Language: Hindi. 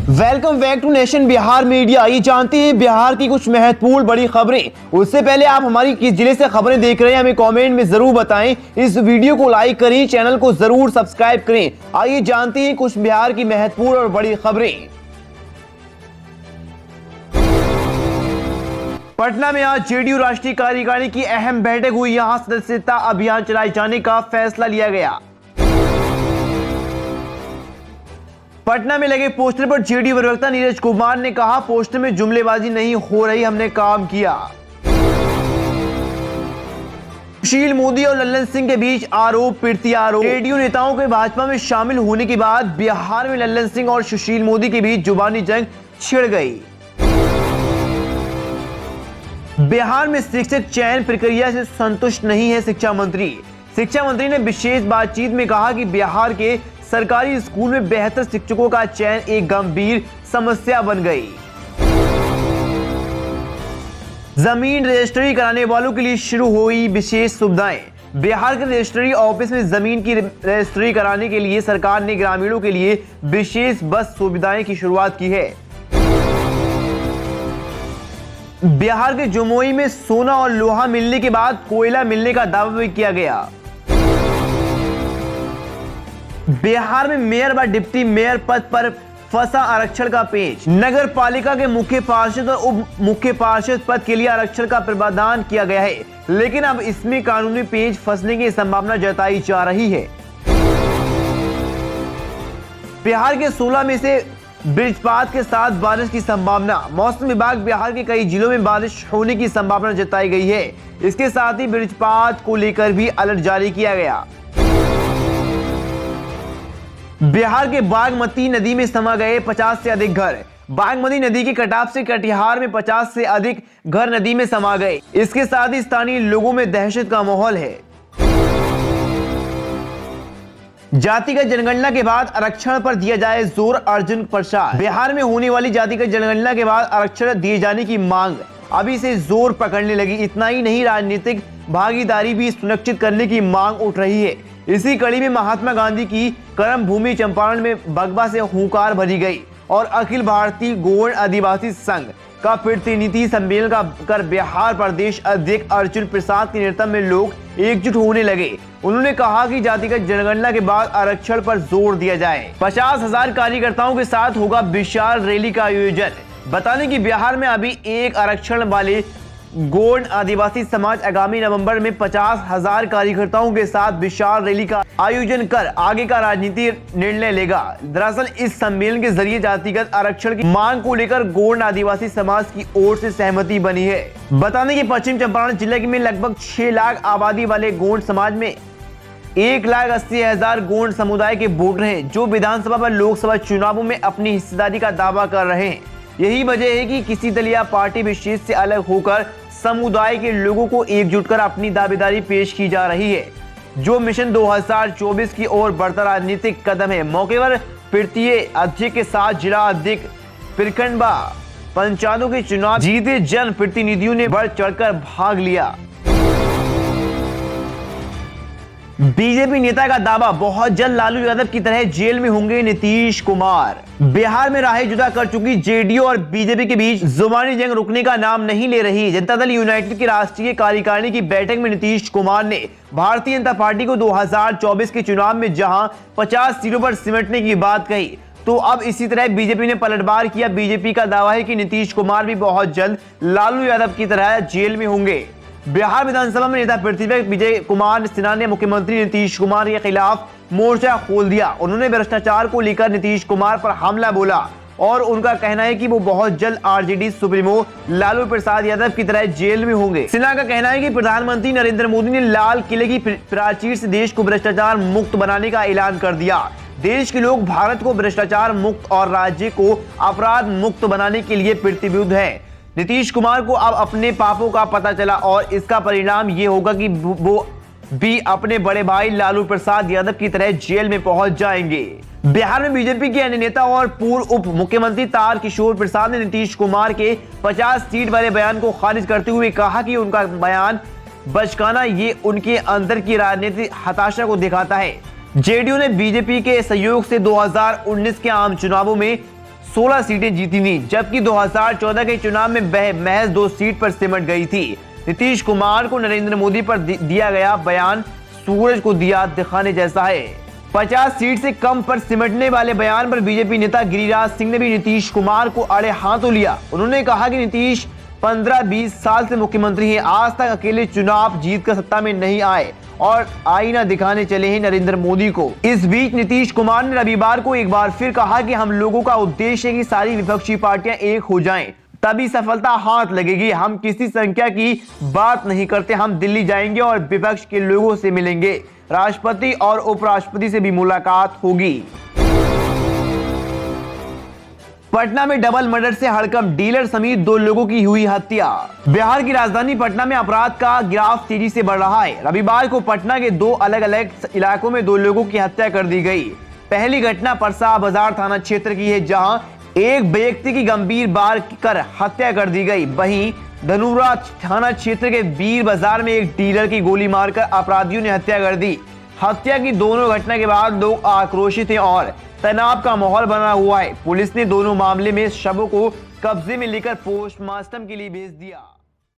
Welcome back to nation Bihar media. ये जानते हैं बिहार की कुछ महत्वपूर्ण बड़ी खबरें। उससे पहले आप हमारी किस जिले से खबरें देख रहे हैं हमें कमेंट में जरूर बताएं। इस वीडियो को लाइक करें, चैनल को जरूर सब्सक्राइब करें। आइए जानते हैं कुछ बिहार की महत्वपूर्ण और बड़ी खबरें। पटना में आज जेडीयू राष्ट्रीय कार्यकारिणी की अहम बैठक हुई। यहां सदस्यता अभियान चलाए जाने का फैसला लिया गया। पटना में लगे पोस्टर पर जेडीयू प्रवक्ता नीरज कुमार ने कहा, पोस्टर में जुमलेबाजी नहीं हो रही, हमने काम किया। सुशील मोदी और लल्लन सिंह के बीच आरोप प्रत्यारोप। जेडीयू नेताओं के भाजपा में शामिल होने के बाद बिहार में लल्लन सिंह और सुशील मोदी के बीच जुबानी जंग छिड़ गई। बिहार में शिक्षक चयन प्रक्रिया से संतुष्ट नहीं है शिक्षा मंत्री। शिक्षा मंत्री ने विशेष बातचीत में कहा कि बिहार के सरकारी स्कूल में बेहतर शिक्षकों का चयन एक गंभीर समस्या बन गई। जमीन रजिस्ट्री कराने वालों के लिए शुरू हुई विशेष सुविधाएं। बिहार के रजिस्ट्री ऑफिस में जमीन की रजिस्ट्री कराने के लिए सरकार ने ग्रामीणों के लिए विशेष बस सुविधाएं की शुरुआत की है। बिहार के जमुई में सोना और लोहा मिलने के बाद कोयला मिलने का दावा भी किया गया। बिहार में मेयर व डिप्टी मेयर पद पर फंसा आरक्षण का पेच। नगर पालिका के मुख्य पार्षद और उप मुख्य पार्षद पद के लिए आरक्षण का प्रावधान किया गया है, लेकिन अब इसमें कानूनी पेच फंसने की संभावना जताई जा रही है। बिहार के 16 में से वज्रपात के साथ बारिश की संभावना। मौसम विभाग बिहार के कई जिलों में बारिश होने की संभावना जताई गई है। इसके साथ ही वज्रपात को लेकर भी अलर्ट जारी किया गया। बिहार के बागमती नदी में समा गए 50 से अधिक घर। बागमती नदी के कटाव से कटिहार में 50 से अधिक घर नदी में समा गए। इसके साथ ही स्थानीय लोगों में दहशत का माहौल है। जातिगत जनगणना के बाद आरक्षण पर दिया जाए जोर, अर्जुन प्रसाद। बिहार में होने वाली जातिगत जनगणना के बाद आरक्षण दिए जाने की मांग अभी से जोर पकड़ने लगी। इतना ही नहीं, राजनीतिक भागीदारी भी सुनिश्चित करने की मांग उठ रही है। इसी कड़ी में महात्मा गांधी की कर्म भूमि चंपारण में बगवा से हुंकार भरी गई और अखिल भारतीय गौड़ आदिवासी संघ का प्रतिनिधि सम्मेलन का कर बिहार प्रदेश अध्यक्ष अर्जुन प्रसाद के नेतृत्व में लोग एकजुट होने लगे। उन्होंने कहा कि जातिगत जनगणना के बाद आरक्षण पर जोर दिया जाए। 50,000 कार्यकर्ताओं के साथ होगा विशाल रैली का आयोजन। बताने की बिहार में अभी एक आरक्षण वाले गौड़ आदिवासी समाज आगामी नवंबर में 50,000 कार्यकर्ताओं के साथ विशाल रैली का आयोजन कर आगे का राजनीतिक निर्णय लेगा। दरअसल इस सम्मेलन के जरिए जातिगत आरक्षण की मांग को लेकर गौड़ आदिवासी समाज की ओर से सहमति बनी है। बताने की पश्चिम चंपारण जिले में लगभग 6 लाख आबादी वाले गौड़ समाज में 1,80,000 गौड़ समुदाय के वोटर हैं, जो विधानसभा व लोकसभा चुनावों में अपनी हिस्सेदारी का दावा कर रहे हैं। यही वजह है कि किसी दल या पार्टी विशेष से अलग होकर समुदाय के लोगों को एकजुट कर अपनी दावेदारी पेश की जा रही है, जो मिशन 2024 की ओर बढ़ता राजनीतिक कदम है। मौके पर तृतीय अध्यक्ष के साथ जिला अध्यक्ष, प्रखंड व पंचायतों के चुनाव जीते जन प्रतिनिधियों ने बढ़ चढ़कर भाग लिया। बीजेपी नेता का दावा, बहुत जल्द लालू यादव की तरह जेल में होंगे नीतीश कुमार। बिहार में राहें जुदा कर चुकी जेडीयू और बीजेपी के बीच जुबानी जंग रुकने का नाम नहीं ले रही। जनता दल यूनाइटेड की राष्ट्रीय कार्यकारिणी की बैठक में नीतीश कुमार ने भारतीय जनता पार्टी को 2024 के चुनाव में जहां 50 सीटों पर सिमटने की बात कही, तो अब इसी तरह बीजेपी ने पलटवार किया। बीजेपी का दावा है कि नीतीश कुमार भी बहुत जल्द लालू यादव की तरह जेल में होंगे। बिहार विधानसभा में नेता प्रतिपक्ष विजय कुमार सिन्हा ने मुख्यमंत्री नीतीश कुमार के खिलाफ मोर्चा खोल दिया। उन्होंने भ्रष्टाचार को लेकर नीतीश कुमार पर हमला बोला और उनका कहना है कि वो बहुत जल्द आरजेडी सुप्रीमो लालू प्रसाद यादव की तरह जेल में होंगे। सिन्हा का कहना है कि प्रधानमंत्री नरेंद्र मोदी ने लाल किले की प्राचीर से देश को भ्रष्टाचार मुक्त बनाने का ऐलान कर दिया। देश के लोग भारत को भ्रष्टाचार मुक्त और राज्य को अपराध मुक्त बनाने के लिए प्रतिबद्ध है। नीतीश कुमार को अब अपने पापों का पता चला और इसका परिणाम ये होगा कि वो भी अपने बड़े भाई लालू प्रसाद यादव की तरह जेल में पहुंच जाएंगे। बिहार में बीजेपी के अन्य नेता और पूर्व उप मुख्यमंत्री तारकिशोर प्रसाद ने नीतीश कुमार के 50 सीट वाले बयान को खारिज करते हुए कहा कि उनका बयान बचकाना ये उनके अंदर की राजनीतिक हताशा को दिखाता है। जेडीयू ने बीजेपी के सहयोग से 2019 के आम चुनावों में 16 सीटें जीती थी, जबकि 2014 के चुनाव में वह महज 2 सीट पर सिमट गई थी। नीतीश कुमार को नरेंद्र मोदी पर दिया गया बयान सूरज को दिया दिखाने जैसा है। 50 सीट से कम पर सिमटने वाले बयान पर बीजेपी नेता गिरिराज सिंह ने भी नीतीश कुमार को आड़े हाथों लिया। उन्होंने कहा कि नीतीश 15-20 साल से मुख्यमंत्री हैं, आज तक अकेले चुनाव जीतकर सत्ता में नहीं आए और आईना दिखाने चले हैं नरेंद्र मोदी को। इस बीच नीतीश कुमार ने रविवार को एक बार फिर कहा कि हम लोगों का उद्देश्य है कि सारी विपक्षी पार्टियां एक हो जाएं, तभी सफलता हाथ लगेगी। हम किसी संख्या की बात नहीं करते, हम दिल्ली जाएंगे और विपक्ष के लोगों से मिलेंगे, राष्ट्रपति और उपराष्ट्रपति से भी मुलाकात होगी। पटना में डबल मर्डर से हड़कंप, डीलर समेत 2 लोगों की हुई हत्या। बिहार की राजधानी पटना में अपराध का ग्राफ तेजी से बढ़ रहा है। रविवार को पटना के 2 अलग अलग इलाकों में 2 लोगों की हत्या कर दी गई। पहली घटना परसा बाजार थाना क्षेत्र की है, जहां एक व्यक्ति की गंभीर वार कर हत्या कर दी गई। वहीं धनुरा थाना क्षेत्र के वीर बाजार में एक डीलर की गोली मारकर अपराधियों ने हत्या कर दी। हत्या की दोनों घटना के बाद लोग आक्रोशित हैं और तनाव का माहौल बना हुआ है। पुलिस ने दोनों मामले में शवों को कब्जे में लेकर पोस्टमार्टम के लिए भेज दिया।